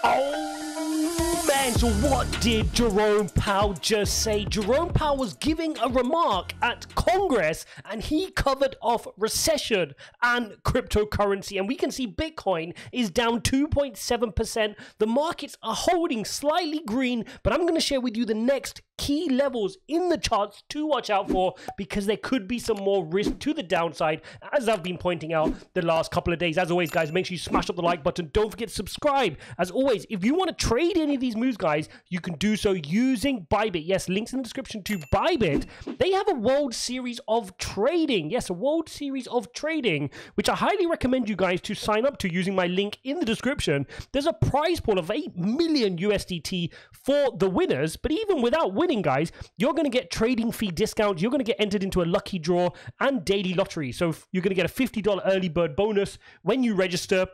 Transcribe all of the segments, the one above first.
Oh man, so what did Jerome Powell just say? Jerome Powell was giving a remark at Congress and he covered off recession and cryptocurrency, and we can see Bitcoin is down 2.7%. The markets are holding slightly green, but I'm going to share with you the next key levels in the charts to watch out for, because there could be some more risk to the downside, as I've been pointing out the last couple of days. As always, guys, make sure you smash up the like button. Don't forget to subscribe. As always, if you want to trade any of these moves, guys, you can do so using BYBIT. Yes, links in the description to BYBIT. They have a World Series of Trading. Yes, a World Series of Trading, which I highly recommend you guys to sign up to using my link in the description. There's a prize pool of 8 million USDT for the winners, but even without winning, guys, you're going to get trading fee discounts. You're going to get entered into a lucky draw and daily lottery. So you're going to get a $50 early bird bonus when you register.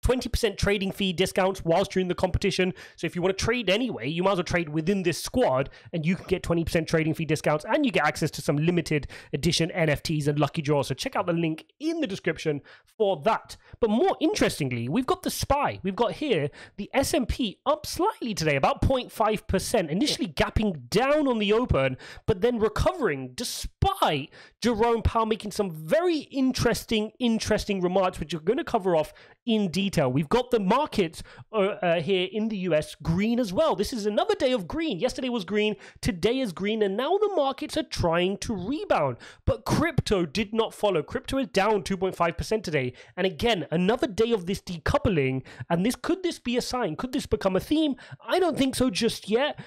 20% trading fee discounts whilst you're in the competition. So if you want to trade anyway, you might as well trade within this squad and you can get 20% trading fee discounts, and you get access to some limited edition NFTs and lucky draws. So check out the link in the description for that. But more interestingly, we've got the SPY. We've got here the S&P up slightly today, about 0.5%, initially gapping down on the open, but then recovering despite Jerome Powell making some very interesting remarks, which we're going to cover off in detail. We've got the markets here in the US green as well. This is another day of green. Yesterday was green, today is green, and now the markets are trying to rebound. But crypto did not follow. Crypto is down 2.5% today. And again, another day of this decoupling. And could this be a sign? Could this become a theme? I don't think so just yet.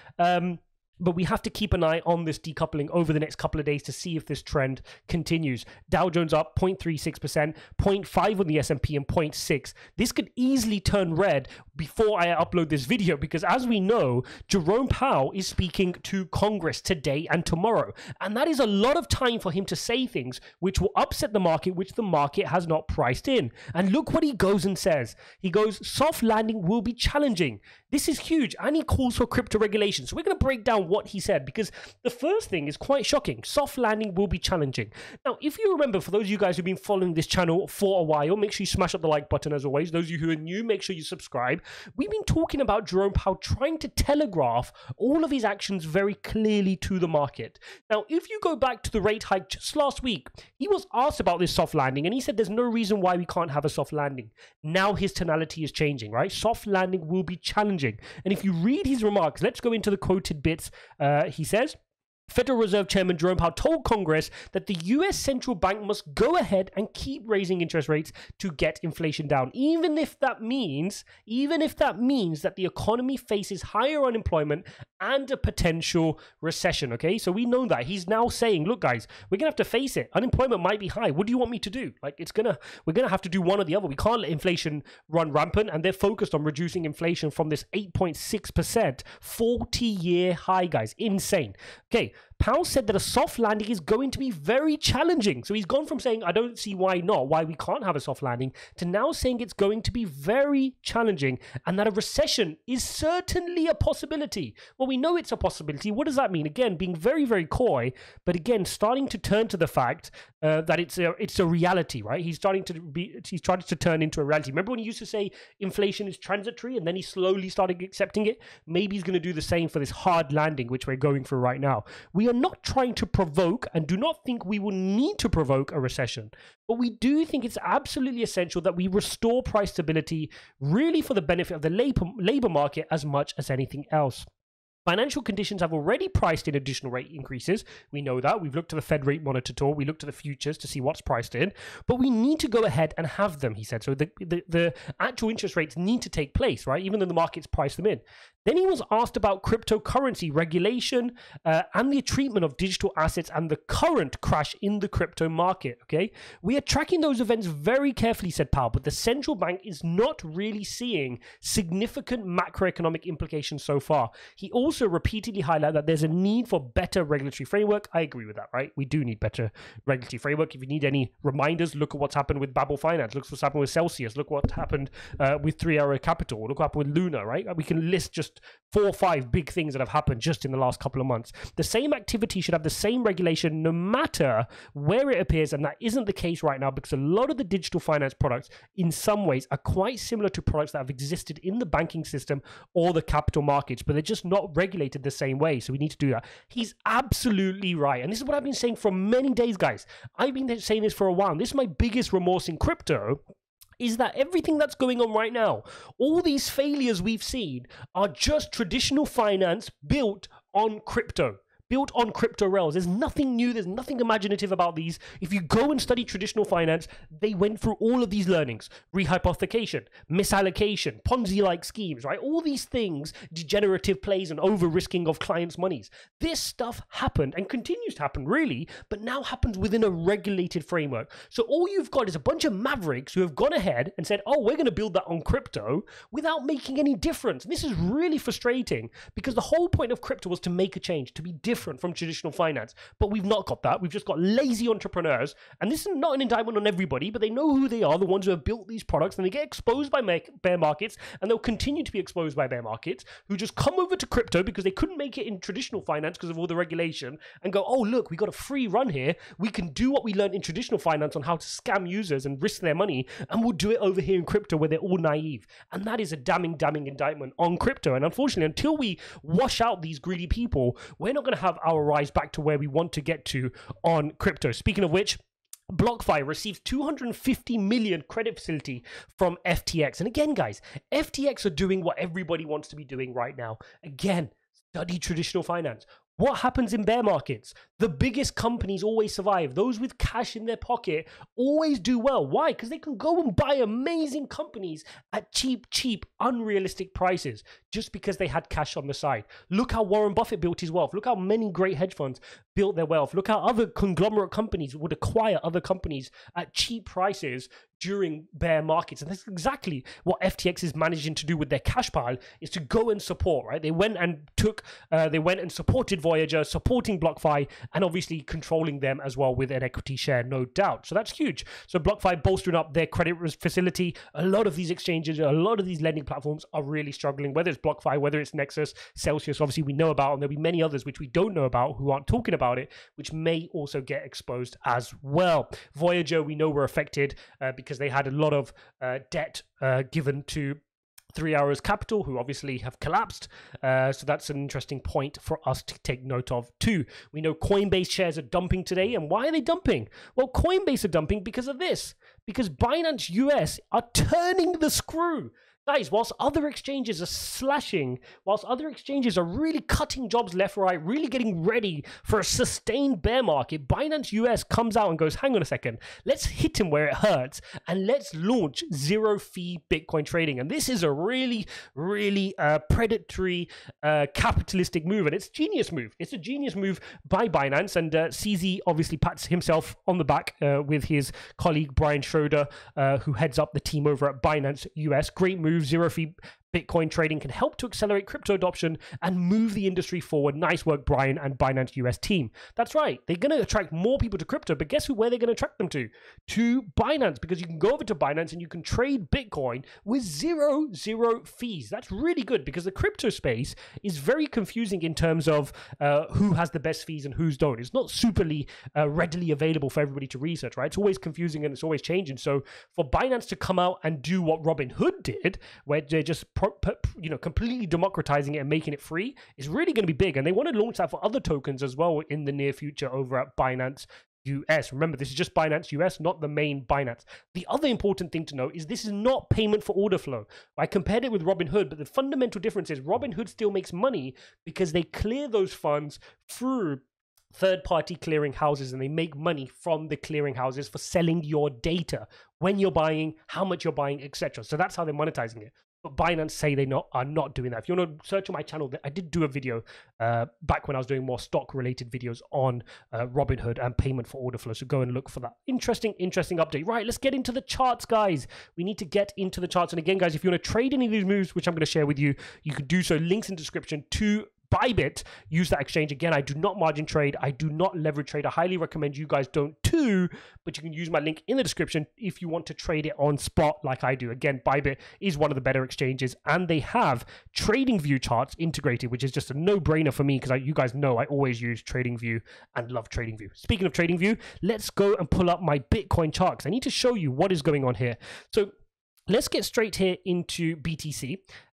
But we have to keep an eye on this decoupling over the next couple of days to see if this trend continues. Dow Jones up 0.36%, 0.5 on the S&P, and 0.6. This could easily turn red before I upload this video, because as we know, Jerome Powell is speaking to Congress today and tomorrow. And that is a lot of time for him to say things which will upset the market, which the market has not priced in. And look what he goes and says. He goes, soft landing will be challenging. This is huge. And he calls for crypto regulation. So we're going to break down what he said, because the first thing is quite shocking. Soft landing will be challenging. Now, if you remember, for those of you guys who've been following this channel for a while, make sure you smash up the like button as always. Those of you who are new, make sure you subscribe. We've been talking about Jerome Powell trying to telegraph all of his actions very clearly to the market. Now, if you go back to the rate hike just last week, he was asked about this soft landing and he said there's no reason why we can't have a soft landing. Now his tonality is changing, right? Soft landing will be challenging. And if you read his remarks, let's go into the quoted bits. He says, Federal Reserve Chairman Jerome Powell told Congress that the U.S. central bank must go ahead and keep raising interest rates to get inflation down, even if that means that the economy faces higher unemployment and a potential recession. Okay, so we know that he's now saying, look, guys, we're gonna have to face it. Unemployment might be high. What do you want me to do? Like, we're gonna have to do one or the other. We can't let inflation run rampant, and they're focused on reducing inflation from this 8.6%, 40-year high, guys. Insane. Okay. Powell said that a soft landing is going to be very challenging. So he's gone from saying, I don't see why we can't have a soft landing, to now saying it's going to be very challenging and that a recession is certainly a possibility. Well, we know it's a possibility. What does that mean? Again, being very, very coy, but again, starting to turn to the fact that it's a reality, right? He's trying to turn into a reality. Remember when he used to say inflation is transitory and then he slowly started accepting it? Maybe he's going to do the same for this hard landing, which we're going through right now. We are not trying to provoke and do not think we will need to provoke a recession, but we do think it's absolutely essential that we restore price stability, really for the benefit of the labor market as much as anything else. Financial conditions have already priced in additional rate increases. We know that. We've looked to the Fed rate monitor tool. We looked to the futures to see what's priced in. But we need to go ahead and have them, he said. So the actual interest rates need to take place, right? Even though the market's priced them in. Then he was asked about cryptocurrency regulation and the treatment of digital assets and the current crash in the crypto market, okay? We are tracking those events very carefully, said Powell, but the central bank is not really seeing significant macroeconomic implications so far. He also repeatedly highlighted that there's a need for better regulatory framework. I agree with that, right? We do need better regulatory framework. If you need any reminders, look at what's happened with Babel Finance. Look what's happened with Celsius. Look what happened with 3 Arrow Capital. Look what happened with Luna, right? We can list just just 4 or 5 big things that have happened just in the last couple of months. The same activity should have the same regulation no matter where it appears, and that isn't the case right now because a lot of the digital finance products in some ways are quite similar to products that have existed in the banking system or the capital markets, but they're just not regulated the same way. So we need to do that. He's absolutely right. And this is what I've been saying for many days, guys. I've been saying this for a while. This is my biggest remorse in crypto, is that everything that's going on right now, all these failures we've seen are just traditional finance built on crypto. Built on crypto rails. There's nothing new. There's nothing imaginative about these. If you go and study traditional finance, they went through all of these learnings. Rehypothecation, misallocation, Ponzi-like schemes, right? All these things, degenerative plays and over-risking of clients' monies. This stuff happened and continues to happen, really, but now happens within a regulated framework. So all you've got is a bunch of mavericks who have gone ahead and said, oh, we're going to build that on crypto without making any difference. And this is really frustrating because the whole point of crypto was to make a change, to be different from traditional finance, but we've not got that. We've just got lazy entrepreneurs, and this is not an indictment on everybody, but they know who they are, the ones who have built these products, and they get exposed by bear markets, and they'll continue to be exposed by bear markets, who just come over to crypto because they couldn't make it in traditional finance because of all the regulation, and go, oh look, we got a free run here, we can do what we learned in traditional finance on how to scam users and risk their money, and we'll do it over here in crypto where they're all naive. And that is a damning indictment on crypto. And unfortunately, until we wash out these greedy people, we're not going to have our rise back to where we want to get to on crypto. Speaking of which, BlockFi receives 250 million credit facility from FTX. And again, guys, FTX are doing what everybody wants to be doing right now. Again, study traditional finance. What happens in bear markets? The biggest companies always survive. Those with cash in their pocket always do well. Why? Because they can go and buy amazing companies at cheap, unrealistic prices just because they had cash on the side. Look how Warren Buffett built his wealth. Look how many great hedge funds built their wealth. Look how other conglomerate companies would acquire other companies at cheap prices during bear markets. And that's exactly what FTX is managing to do with their cash pile, is to go and support, right? They went and supported Voyager, supporting BlockFi, and obviously controlling them as well with an equity share, no doubt. So that's huge. So BlockFi bolstering up their credit facility. A lot of these exchanges, a lot of these lending platforms are really struggling, whether it's BlockFi, whether it's Nexus, Celsius, obviously we know about, and there'll be many others which we don't know about who aren't talking about it, which may also get exposed as well. Voyager, we know were affected because they had a lot of debt given to 3 Arrows Capital, who obviously have collapsed. So that's an interesting point for us to take note of too. We know Coinbase shares are dumping today. And why are they dumping? Well, Coinbase are dumping because of this. Because Binance US are turning the screw. Guys, whilst other exchanges are slashing, whilst other exchanges are really cutting jobs left, right, really getting ready for a sustained bear market, Binance US comes out and goes, hang on a second, let's hit him where it hurts and let's launch zero-fee Bitcoin trading. And this is a really predatory, capitalistic move. And it's a genius move. It's a genius move by Binance. And CZ obviously pats himself on the back with his colleague Brian Schroeder, who heads up the team over at Binance US. Great move. Zero-fee Bitcoin trading can help to accelerate crypto adoption and move the industry forward. Nice work, Brian and Binance US team. That's right. They're going to attract more people to crypto, but guess where they're going to attract them to? To Binance, because you can go over to Binance and you can trade Bitcoin with zero fees. That's really good because the crypto space is very confusing in terms of who has the best fees and who's don't. It's not superly readily available for everybody to research, right? It's always confusing and it's always changing. So for Binance to come out and do what Robinhood did, where they're just completely democratizing it and making it free, is really going to be big. And they want to launch that for other tokens as well in the near future over at Binance US. Remember, this is just Binance US, not the main Binance. The other important thing to note is this is not payment for order flow. I compared it with Robinhood, but the fundamental difference is Robinhood still makes money because they clear those funds through third-party clearing houses, and they make money from the clearing houses for selling your data, when you're buying, how much you're buying, etc. So that's how they're monetizing it. But Binance say they are not doing that. If you want to search on my channel, I did do a video back when I was doing more stock-related videos on Robinhood and payment for order flow. So go and look for that. Interesting update. Right, let's get into the charts, guys. We need to get into the charts. And again, guys, if you want to trade any of these moves, which I'm going to share with you, you could do so. Links in the description to BYBIT. Use that exchange. Again, I do not margin trade. I do not leverage trade. I highly recommend you guys don't too, but you can use my link in the description if you want to trade it on spot like I do. Again, BYBIT is one of the better exchanges, and they have trading view charts integrated, which is just a no-brainer for me because you guys know I always use trading view and love trading view. Speaking of trading view, let's go and pull up my Bitcoin chart because I need to show you what is going on here. So let's get straight here into BTC.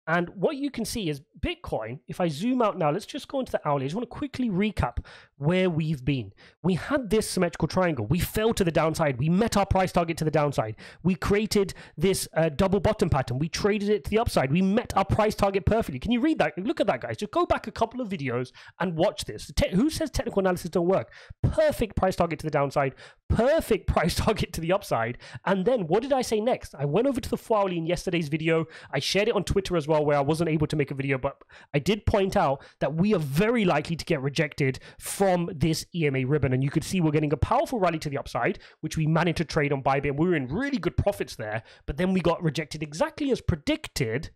And what you can see is Bitcoin, if I zoom out now, let's just go into the hourly. I just want to quickly recap where we've been. We had this symmetrical triangle. We fell to the downside. We met our price target to the downside. We created this double bottom pattern. We traded it to the upside. We met our price target perfectly. Can you read that? Look at that, guys. Just go back a couple of videos and watch this. Who says technical analysis don't work? Perfect price target to the downside. Perfect price target to the upside. And then what did I say next? I went over to the 4-hourly in yesterday's video. I shared it on Twitter as well, where I wasn't able to make a video, but I did point out that we are very likely to get rejected from this EMA ribbon. And you could see we're getting a powerful rally to the upside, which we managed to trade on BYBIT. We were in really good profits there, but then we got rejected exactly as predicted.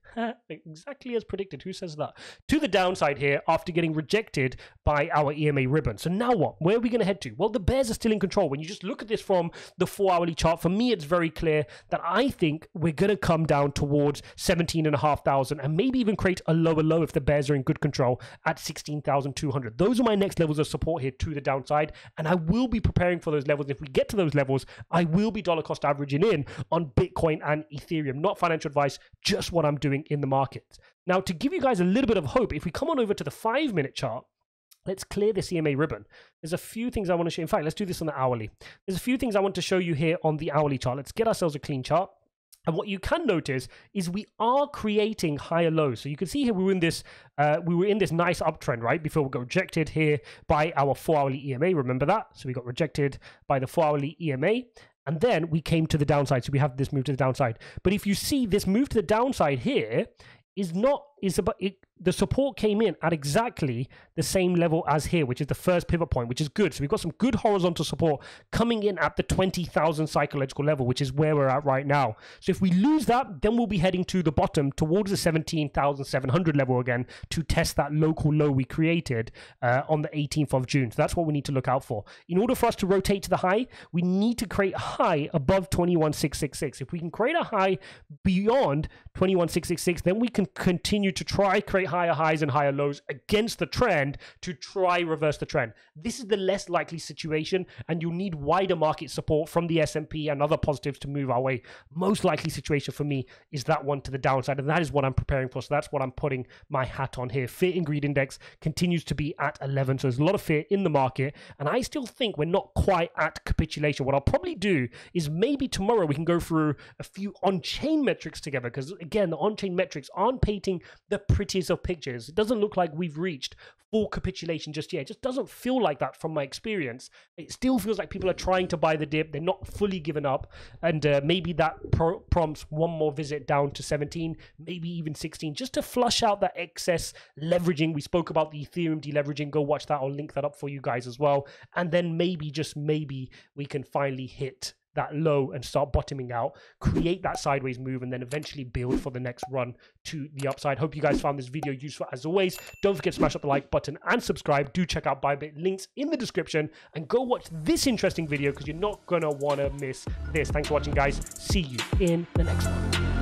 Exactly as predicted. Who says that? To the downside here after getting rejected by our EMA ribbon. So now what? Where are we going to head to? Well, the bears are still in control. When you just look at this from the 4-hourly chart, for me, it's very clear that I think we're going to come down towards 17,500 and maybe even create a lower low if the bears are in good control at 16,200. Those are my next levels of support here to the downside, and I will be preparing for those levels. If we get to those levels, I will be dollar cost averaging in on Bitcoin and Ethereum. Not financial advice, just what I'm doing in the market. Now, to give you guys a little bit of hope, if we come on over to the 5-minute chart, let's clear this EMA ribbon. There's a few things I want to show. In fact, let's do this on the hourly. There's a few things I want to show you here on the hourly chart. Let's get ourselves a clean chart. And what you can notice is we are creating higher lows. So you can see here we were in this nice uptrend, right? Before we got rejected here by our 4-hourly EMA. Remember that? So we got rejected by the 4-hourly EMA. And then we came to the downside. So we have this move to the downside. But if you see this move to the downside here the support came in at exactly the same level as here, which is the first pivot point, which is good. So we've got some good horizontal support coming in at the 20,000 psychological level, which is where we're at right now. So if we lose that, then we'll be heading to the bottom towards the 17,700 level again to test that local low we created on the 18th of June. So that's what we need to look out for. In order for us to rotate to the high, we need to create a high above 21,666. If we can create a high beyond 21,666, then we can continue to create higher highs and higher lows against the trend to try reverse the trend. This is the less likely situation, and you'll need wider market support from the S&P and other positives to move our way. Most likely situation for me is that one to the downside, and that is what I'm preparing for. So that's what I'm putting my hat on here. Fear and greed index continues to be at 11, so there's a lot of fear in the market, and I still think we're not quite at capitulation. What I'll probably do is maybe tomorrow we can go through a few on-chain metrics together, because again, the on-chain metrics aren't painting the prettiest of pictures. It doesn't look like we've reached full capitulation just yet. It just doesn't feel like that from my experience. It still feels like people are trying to buy the dip. They're not fully given up, and maybe that prompts one more visit down to 17, maybe even 16, just to flush out that excess leveraging. We spoke about the Ethereum deleveraging. Go watch that. I'll link that up for you guys as well. And then maybe, just maybe, we can finally hit that low and start bottoming out, create that sideways move, and then eventually build for the next run to the upside. Hope you guys found this video useful. As always, don't forget to smash up the like button and subscribe. Do check out BYBIT, links in the description, and go watch this interesting video because you're not gonna want to miss this. Thanks for watching, guys. See you in the next one.